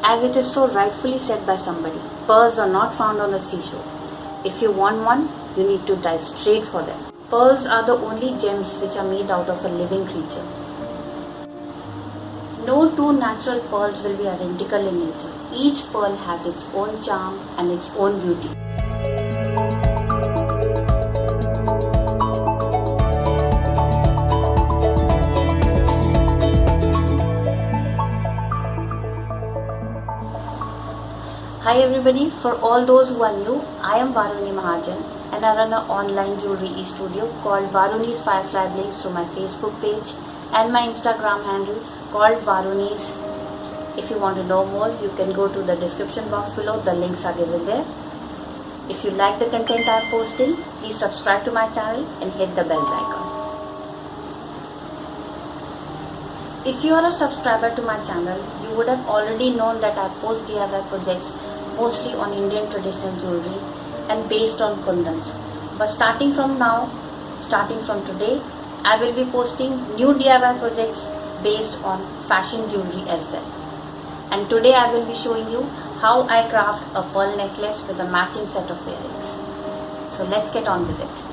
As it is so rightfully said by somebody, pearls are not found on the seashore. If you want one, you need to dive straight for them. Pearls are the only gems which are made out of a living creature. No two natural pearls will be identical in nature. Each pearl has its own charm and its own beauty. Hi everybody, for all those who are new, I am Varuni Mahajan and I run an online jewelry e-studio called Varuni's Firefly Blades through my Facebook page and my Instagram handle called Varuni's. If you want to know more, you can go to the description box below, the links are given there. If you like the content I am posting, please subscribe to my channel and hit the bell icon. If you are a subscriber to my channel, you would have already known that I post DIY projects mostly on Indian traditional jewelry and based on kundans. But starting from today, I will be posting new DIY projects based on fashion jewelry as well. And today I will be showing you how I craft a pearl necklace with a matching set of earrings. So let's get on with it.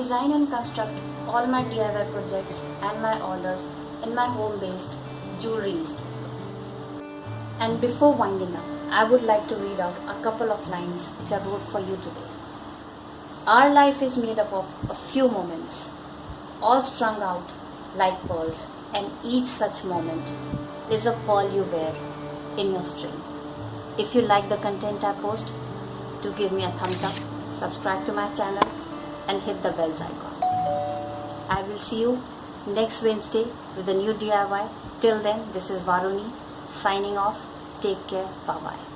design and construct all my DIY projects and my orders in my home-based jewelry store. And before winding up, I would like to read out a couple of lines which I wrote for you today. Our life is made up of a few moments, all strung out like pearls, and each such moment is a pearl you wear in your string. If you like the content I post, do give me a thumbs up, subscribe to my channel, and hit the bells icon. I will see you next Wednesday with a new DIY. Till then, this is Varuni signing off. Take care. Bye bye.